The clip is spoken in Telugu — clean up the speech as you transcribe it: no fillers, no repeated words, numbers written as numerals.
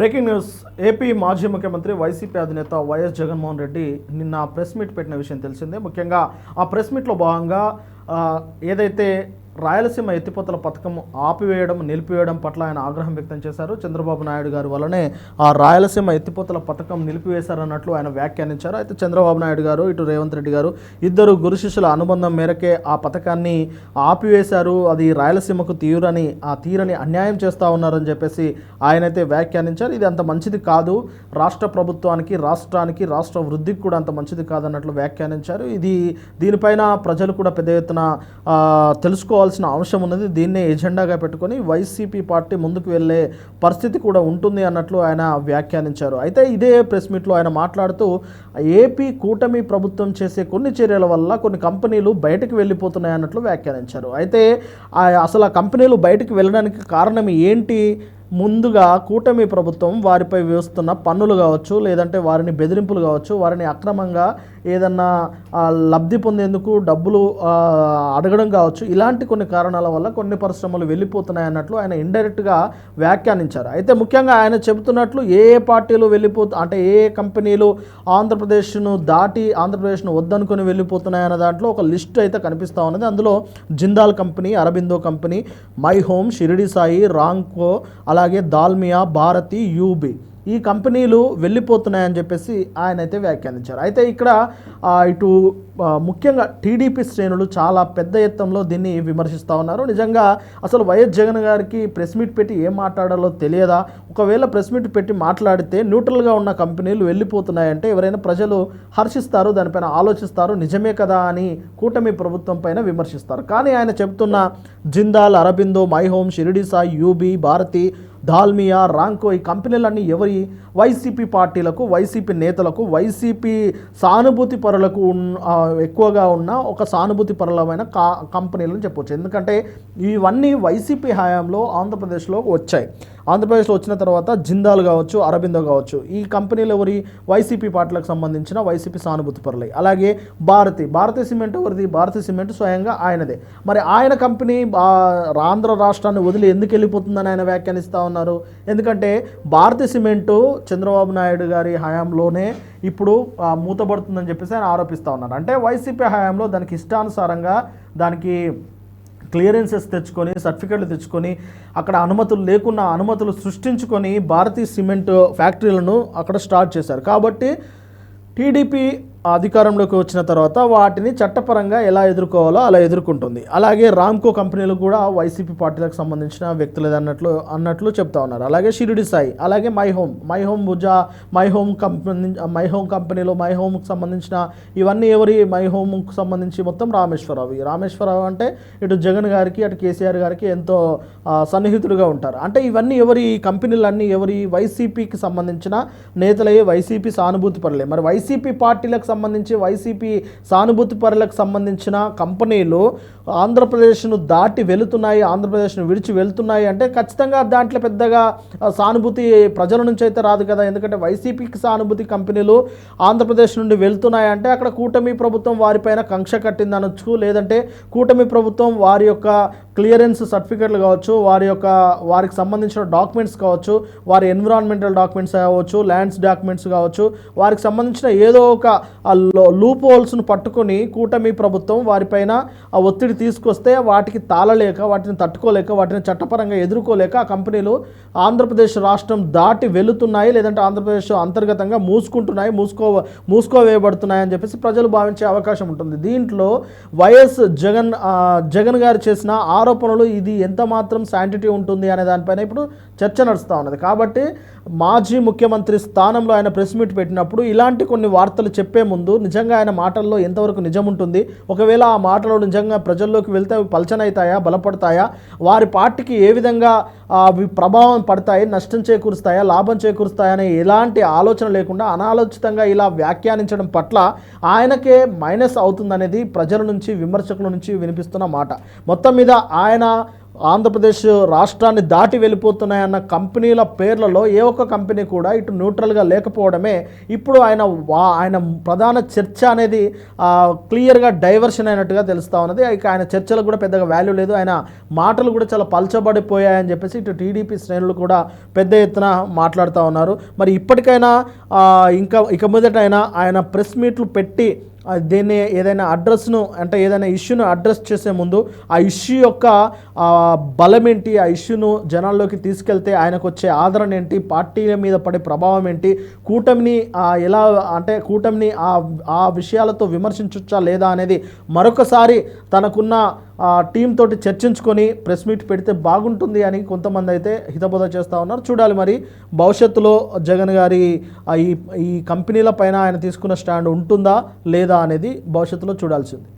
Breaking news. ఏపీ మాజీ ముఖ్యమంత్రి వైసీపీ అధినేత వైఎస్ జగన్మోహన్ రెడ్డి నిన్న ప్రెస్ మీట్ పెట్టిన విషయం తెలిసిందే. ముఖ్యంగా ఆ ప్రెస్ మీట్లో భాగంగా ఏదైతే రాయలసీమ ఎత్తిపోతల పథకం ఆపివేయడం నిలిపివేయడం పట్ల ఆయన ఆగ్రహం వ్యక్తం చేశారు. చంద్రబాబు నాయుడు గారి వల్లనే ఆ రాయలసీమ ఎత్తిపోతల పథకం నిలిపివేశారన్నట్లు ఆయన వ్యాఖ్యానించారు. అయితే చంద్రబాబు నాయుడు గారు ఇటు రేవంత్ రెడ్డి గారు ఇద్దరు గురు శిష్యుల అనుబంధం మేరకే ఆ పథకాన్ని ఆపివేశారు, అది రాయలసీమకు తీరని అన్యాయం చేస్తూ ఉన్నారని చెప్పేసి ఆయనైతే వ్యాఖ్యానించారు. ఇది అంత మంచిది కాదు, రాష్ట్ర ప్రభుత్వానికి రాష్ట్ర వృద్ధికి కూడా అంత మంచిది కాదన్నట్లు వ్యాఖ్యానించారు. దీనిపైన ప్రజలు కూడా పెద్ద ఎత్తున తెలుసుకోవాల్సిన అంశం ఉన్నది. దీన్నే ఎజెండాగా పెట్టుకొని వైసీపీ పార్టీ ముందుకు వెళ్ళే పరిస్థితి కూడా ఉంటుంది అన్నట్లు ఆయన వ్యాఖ్యానించారు. అయితే ఇదే ప్రెస్ మీట్లో ఆయన మాట్లాడుతూ ఏపీ కూటమి ప్రభుత్వం చేసే కొన్ని చర్యల వల్ల కొన్ని కంపెనీలు బయటకు వెళ్ళిపోతున్నాయి అన్నట్లు వ్యాఖ్యానించారు. అయితే అసలు ఆ కంపెనీలు బయటకు వెళ్ళడానికి కారణం ఏంటి? ముందుగా కూటమి ప్రభుత్వం వారిపై వేస్తున్న పన్నులు కావచ్చు, లేదంటే వారిని బెదిరింపులు కావచ్చు, వారిని అక్రమంగా ఏదన్నా లబ్ధి పొందేందుకు డబ్బులు అడగడం కావచ్చు, ఇలాంటి కొన్ని కారణాల వల్ల కొన్ని పరిశ్రమలు వెళ్ళిపోతున్నాయి అన్నట్లు ఆయన ఇండైరెక్ట్గా వ్యాఖ్యానించారు. అయితే ముఖ్యంగా ఆయన చెబుతున్నట్లు ఏ పార్టీలు ఏ కంపెనీలు ఆంధ్రప్రదేశ్ను దాటి ఆంధ్రప్రదేశ్ను వద్దనుకొని వెళ్ళిపోతున్నాయి అన్న దాంట్లో ఒక లిస్ట్ అయితే కనిపిస్తూ ఉన్నది. అందులో Jindal company, Aurobindo company, my Home, Shirdi Sai, Ramco, అలాగే దాల్మియా, భారతి, యూబీ, ఈ కంపెనీలు వెళ్ళిపోతున్నాయని చెప్పేసి ఆయన అయితే వ్యాఖ్యానించారు. అయితే ఇక్కడ ఇటు ముఖ్యంగా టీడీపీ శ్రేణులు చాలా పెద్ద ఎత్తంలో దీన్ని విమర్శిస్తూ ఉన్నారు. నిజంగా అసలు వైఎస్ జగన్ గారికి ప్రెస్ మీట్ పెట్టి ఏం మాట్లాడాలో తెలియదా? ఒకవేళ ప్రెస్ మీట్ పెట్టి మాట్లాడితే న్యూట్రల్గా ఉన్న కంపెనీలు వెళ్ళిపోతున్నాయంటే ఎవరైనా ప్రజలు హర్షిస్తారు, దానిపైన ఆలోచిస్తారు, నిజమే కదా అని కూటమి ప్రభుత్వం పైన విమర్శిస్తారు. కానీ ఆయన చెబుతున్న Jindal, Aurobindo, My Home, Shirdi Sai, UB, Bharti, Dalmia, Ramco, ఈ కంపెనీలన్నీ ఎవరి? వైసీపీ పార్టీలకు, వైసీపీ నేతలకు, వైసీపీ సానుభూతి పరులకు ఎక్కువగా ఉన్న ఒక సానుభూతి పరులమైన కంపెనీలను చెప్పవచ్చు. ఎందుకంటే ఇవన్నీ వైసీపీ హయాంలో ఆంధ్రప్రదేశ్లో వచ్చాయి. ఆంధ్రప్రదేశ్లో వచ్చిన తర్వాత జిందాల్ కావచ్చు, అరబిందో కావచ్చు, ఈ కంపెనీలు ఎవరి? వైసీపీ పార్టీలకు సంబంధించిన వైసీపీ సానుభూతి పరులై. అలాగే భారతీ సిమెంట్ ఎవరిది? భారతీ సిమెంట్ స్వయంగా ఆయనదే. మరి ఆయన కంపెనీ ఆంధ్ర రాష్ట్రాన్ని వదిలి ఎందుకు వెళ్ళిపోతుందని ఆయన వ్యాఖ్యానిస్తూ ఉన్నారు. ఎందుకంటే భారతీ సిమెంటు చంద్రబాబు నాయుడు గారి హయాంలోనే ఇప్పుడు మూతపడుతుందని చెప్పేసి ఆయన ఆరోపిస్తూ ఉన్నారు. అంటే వైసీపీ హయాంలో దానికి ఇష్టానుసారంగా దానికి క్లియరెన్సెస్ తెచ్చుకొని, సర్టిఫికెట్లు తెచ్చుకొని, అక్కడ అనుమతులు లేకున్నా అనుమతులు సృష్టించుకొని భారతీ సిమెంట్ ఫ్యాక్టరీలను అక్కడ స్టార్ట్ చేశారు. కాబట్టి టీడీపీ అధికారంలోకి వచ్చిన తర్వాత వాటిని చట్టపరంగా ఎలా ఎదుర్కోవాలో అలా ఎదుర్కొంటుంది. అలాగే రామ్కో కంపెనీలు కూడా వైసీపీ పార్టీలకు సంబంధించిన వ్యక్తులు అన్నట్లు చెప్తా ఉన్నారు. అలాగే షిరిడి సాయి, అలాగే మై హోమ్ కంపెనీలో మై హోమ్కి సంబంధించిన ఇవన్నీ ఎవరి? మై హోమ్కి సంబంధించి మొత్తం రామేశ్వరరావు అంటే ఇటు జగన్ గారికి అటు కేసీఆర్ గారికి ఎంతో సన్నిహితుడుగా ఉంటారు. అంటే ఇవన్నీ ఎవరి? ఈ కంపెనీలన్నీ ఎవరి? వైసీపీకి సంబంధించిన నేతలయ్యే, వైసీపీ సానుభూతి పరులే. మరి వైసీపీ పార్టీలకు సంబంధించి, వైసీపీ సానుభూతి పరులకు సంబంధించిన కంపెనీలు ఆంధ్రప్రదేశ్ను దాటి వెళుతున్నాయి, ఆంధ్రప్రదేశ్ను విడిచి వెళ్తున్నాయి అంటే ఖచ్చితంగా దాంట్లో పెద్దగా సానుభూతి ప్రజల నుంచి అయితే రాదు కదా. ఎందుకంటే వైసీపీకి సానుభూతి కంపెనీలు ఆంధ్రప్రదేశ్ నుండి వెళ్తున్నాయి అంటే అక్కడ కూటమి ప్రభుత్వం వారిపైన కక్ష కట్టింది అనొచ్చు, లేదంటే కూటమి ప్రభుత్వం వారి యొక్క క్లియరెన్స్ సర్టిఫికెట్లు కావచ్చు, వారికి సంబంధించిన డాక్యుమెంట్స్ కావచ్చు, వారి ఎన్విరాన్మెంటల్ డాక్యుమెంట్స్ కావచ్చు, ల్యాండ్స్ డాక్యుమెంట్స్ కావచ్చు, వారికి సంబంధించిన ఏదో ఒక లూప్ హోల్స్ను పట్టుకొని కూటమి ప్రభుత్వం వారిపైన ఆ ఒత్తిడి తీసుకొస్తే వాటికి తాళలేక, వాటిని తట్టుకోలేక, వాటిని చట్టపరంగా ఎదుర్కోలేక ఆ కంపెనీలు ఆంధ్రప్రదేశ్ రాష్ట్రం దాటి వెళుతున్నాయి, లేదంటే ఆంధ్రప్రదేశ్ అంతర్గతంగా మూసుకోవేయబడుతున్నాయి అని చెప్పేసి ప్రజలు భావించే అవకాశం ఉంటుంది. దీంట్లో వైఎస్ జగన్ గారు చేసిన ఆరోపణలు ఇది ఎంత మాత్రం శాంటిటీ ఉంటుంది అనే దానిపైన ఇప్పుడు చర్చ నడుస్తూ ఉన్నది. కాబట్టి మాజీ ముఖ్యమంత్రి స్థానంలో ఆయన ప్రెస్ మీట్ పెట్టినప్పుడు ఇలాంటి కొన్ని వార్తలు చెప్పే ముందు నిజంగా ఆయన మాటల్లో ఎంతవరకు నిజం ఉంటుంది, ఒకవేళ ఆ మాటలు నిజంగా ప్రజల్లోకి వెళ్తే అవి పలచనవుతాయా, బలపడతాయా, వారి పార్టీకి ఏ విధంగా అవి ప్రభావం పడతాయి, నష్టం చేకూరుస్తాయా, లాభం చేకూరుస్తాయా అనే ఎలాంటి ఆలోచన లేకుండా అనాలోచితంగా ఇలా వ్యాఖ్యానించడం పట్ల ఆయనకే మైనస్ అవుతుందనేది ప్రజల నుంచి, విమర్శకుల నుంచి వినిపిస్తున్న మాట. మొత్తం మీద ఆయన ఆంధ్రప్రదేశ్ రాష్ట్రాన్ని దాటి వెళ్ళిపోతున్నాయన్న కంపెనీల పేర్లలో ఏ ఒక్క కంపెనీ కూడా ఇటు న్యూట్రల్గా లేకపోవడమే ఇప్పుడు ఆయన ప్రధాన చర్చ అనేది క్లియర్గా డైవర్షన్ అయినట్టుగా తెలుస్తూ ఉన్నది. ఇక ఆయన చర్చలకు కూడా పెద్దగా వాల్యూ లేదు, ఆయన మాటలు కూడా చాలా పలచబడిపోయాయని చెప్పేసి ఇటు టీడీపీ శ్రేణులు కూడా పెద్ద ఎత్తున మాట్లాడుతూ ఉన్నారు. మరి ఇప్పటికైనా ఇక మీదటైనా ఆయన ప్రెస్ మీట్లు పెట్టి దీన్ని ఏదైనా అడ్రస్ను అంటే ఏదైనా ఇష్యూను అడ్రస్ చేసే ముందు ఆ ఇష్యూ యొక్క బలం ఏంటి, ఆ ఇష్యూను జనాల్లోకి తీసుకెళ్తే ఆయనకు వచ్చే ఆదరణ ఏంటి, పార్టీల మీద పడే ప్రభావం ఏంటి, కూటమిని ఎలా అంటే కూటమిని ఆ విషయాలతో విమర్శించవచ్చా లేదా అనేది మరొకసారి తనకున్న టీం తోటి చర్చించుకొని ప్రెస్ మీట్ పెడితే బాగుంటుంది అని కొంతమంది అయితే హితబోధ చేస్తూ ఉన్నారు. చూడాలి మరి భవిష్యత్తులో జగన్ గారి ఈ కంపెనీల పైన ఆయన తీసుకున్న స్టాండ్ ఉంటుందా లేదా అనేది భవిష్యత్తులో చూడాల్సింది.